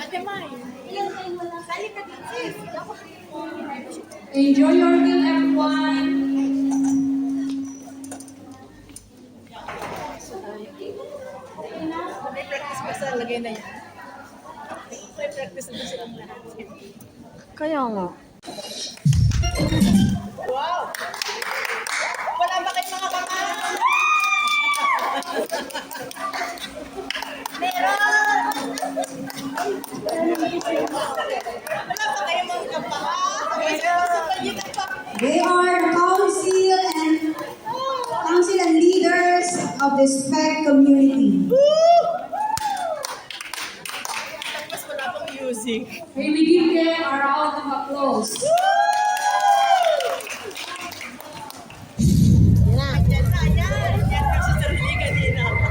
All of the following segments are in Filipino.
Ate Mai, sali ka din, sis. Enjoy your meal, everyone. May practice pa sa lagay na yan. May practice na silang lahat. Kaya nga. Wow! Wala bakit mga kamay? Meron! Wala ba kayo mga kapay? They are the council and leaders of the SPEC community. Tapos wala pang music. May we give them a round of applause. Yan na, yan. Yan kasi sa liga din ako.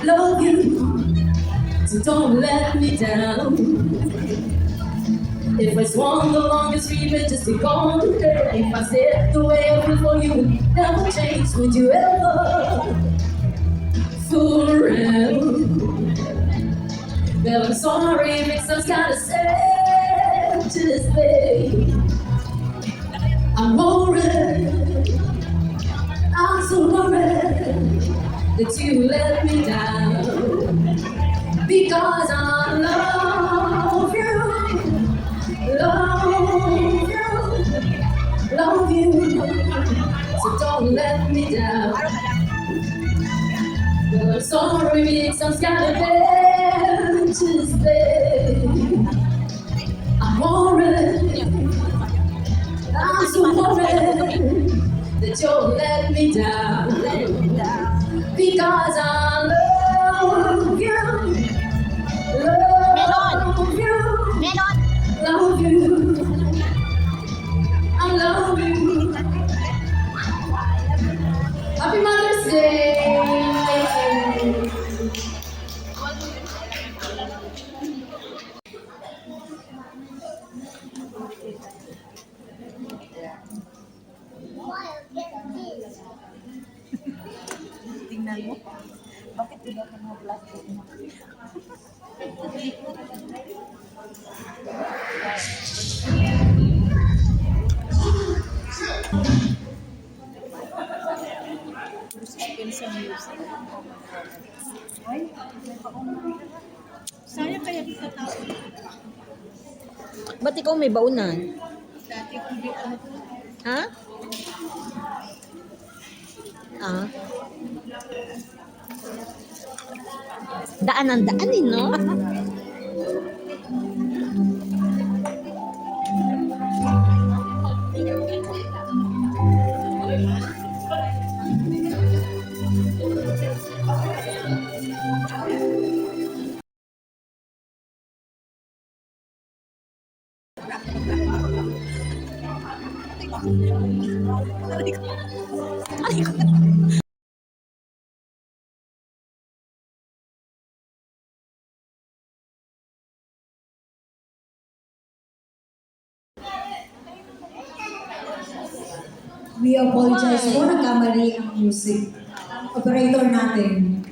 Love you, so don't let me down. If I swung the longest river just to go on today, if I said the way I feel for you would never change, would you ever fool around? Well, I'm sorry, it makes us kind of sad to this day. I'm worried, I'm so worried that you let me down, because I love you, love you, so don't let me down. Well, I'm sorry, some kind of bad to stay. I'm worried, I'm so worried that you'll let me down, because I love you, love you, I love you. Happy Mother's Day. Wild, get this. mahal mo. Bakit hindi ka mga plastic mo? Suspense ang music. Ay, sayang kaya kita tao. Ba't ikaw may baunan? Dati kung di ano to. Ha? Ah. Daan ang daanin, no? We apologize po, nagkamali ang music. Operator natin.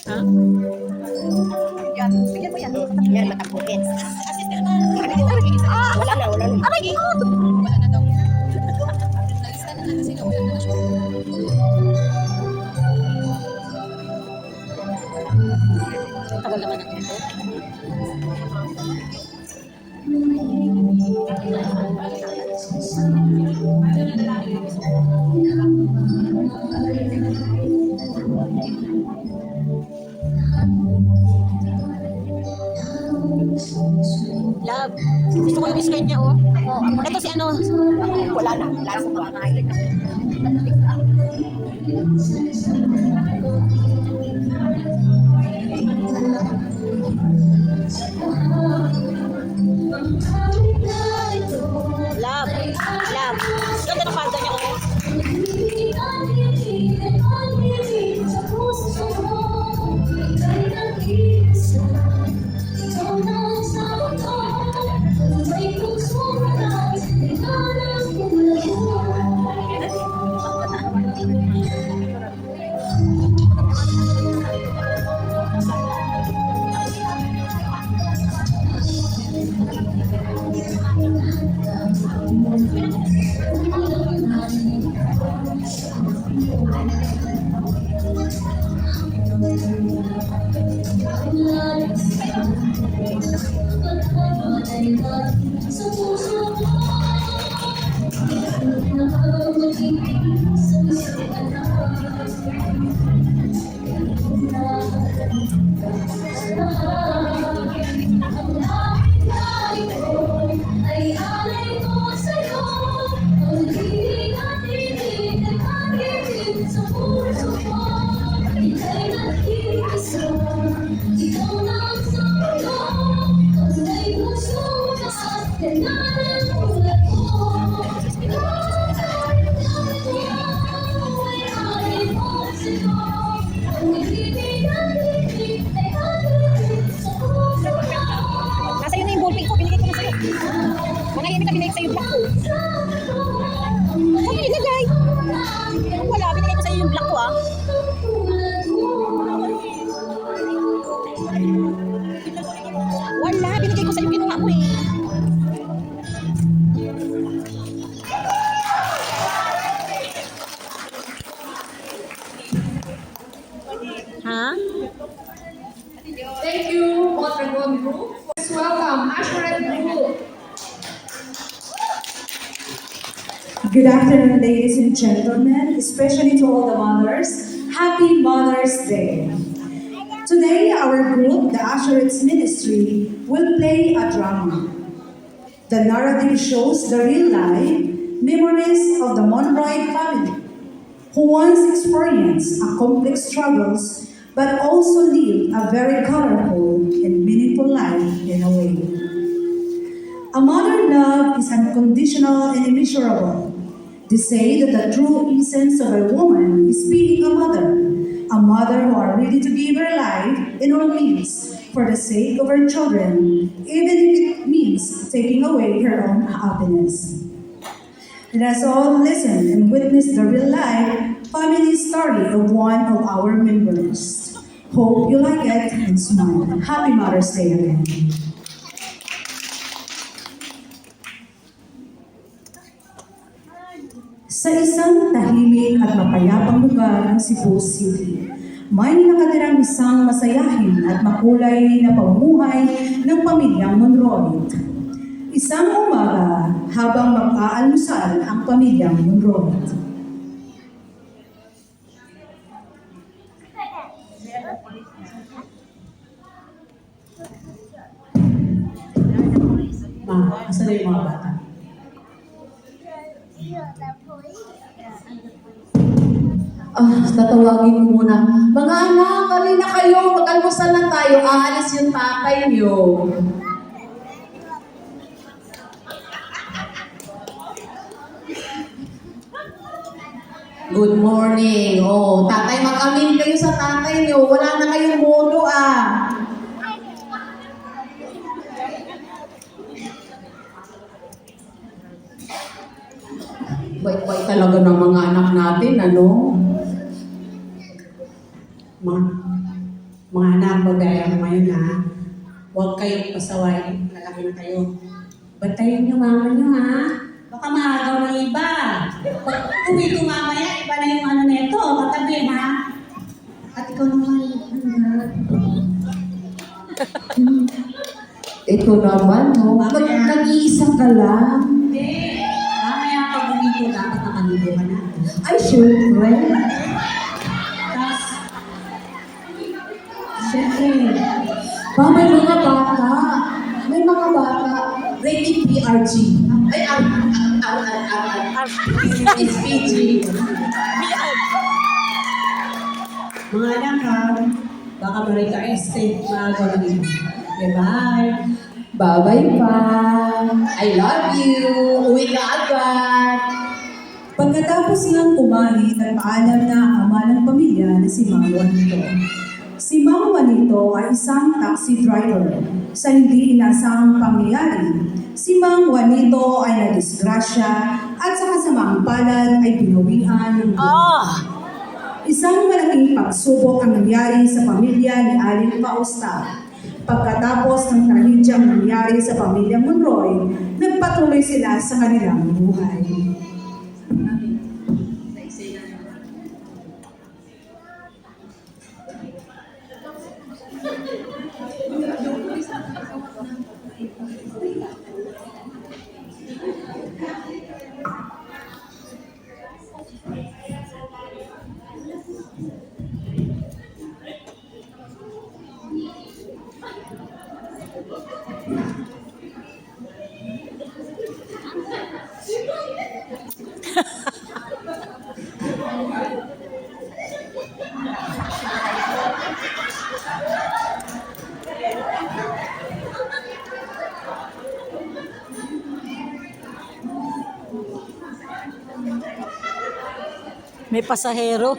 Ha? Yan, bigyan mo yan. Yan, matapukin. Wala na, wala na. Aray, wala na daw. Nalista na kasi wala na siya. Tagal naman ang ito. Love, gusto ko yung skirt niya, oh. Ito si ano? Wala na, last one. Love, love. Ganda ng palda niya, oh. Nasa yun na yung ballpen ko, binigay ko na sa'yo. Mga yun na binigay sa'yo yung black ko. Saan mo ilagay? Wala, binigay ko sa'yo yung black ko, ah. Wala, binigay ko sa'yo, kinuha ko eh. Ha? Thank you, Waterborne Group. Let's welcome Asheret Group. Good afternoon, ladies and gentlemen, especially to all the mothers. Happy Mother's Day. Today, our group, the Asheret's Ministry, will play a drama. The narrative shows the real life memories of the Monroy family, who once experienced a complex struggles, but also lived a very colorful and meaningful life in a way. A mother love is unconditional and immeasurable. They say that the true essence of a woman is being a mother who are ready to give her life in all means for the sake of her children, even if it means taking away her own happiness. Let us all listen and witness the real life family story of one of our members. Hope you like it and smile. Happy Mother's Day again. Sa isang tahimik at mapayapang lugar ng Cebu City, may nakatirang isang masayahin at makulay na pamumuhay ng pamilyang Monroy. Isang umaga habang mag-aalmusal ang pamilyang Monroy. Ma, asan na yung mga bata? Tatawagin ko muna. Mga anak, halina kayo. Mag-almusal na tayo. Aalis yung tatay niyo. Good morning. Oh, tatay, mag-amin kayo sa tatay niyo. Wala na kayong modo ah. Bait-bait talaga ng mga anak natin, ano? Mga anak, magaya mo ngayon ha. Huwag kayong pasaway. Lalaki na kayo. Bantayan yung mama nyo ha. Baka maagaw ng iba. Pag uwi ko mamaya, iba na yung ano neto. Katabi ha. At ikaw naman, Ito naman, no? Nag-iisa ka lang. hindi. Mamaya pag uwi ko, dapat nakaligo ka na. Ay, syempre. Tapos, syempre, May mga bata. May mga bata. Rated PRG. Ay, It's PG. mga anak ha, baka marika este, maagaw ng iba. Okay, bye. Bye-bye pa. I love you. Uwi ka agad. Pagkatapos ng kumain, nagpaalam na ang ama ng pamilya na si Mang Juanito. Si Mang Juanito ay isang taxi driver. Sa hindi inasahang pangyayari, si Mang Juanito ay nadisgrasya at sa kasamang palad ay binawian ng buhay. Isang malaking pagsubok ang nangyari sa pamilya ni Aling Pausta. Pagkatapos ng trahedyang nangyari sa pamilya Monroy, nagpatuloy sila sa kanilang buhay. May pasahero.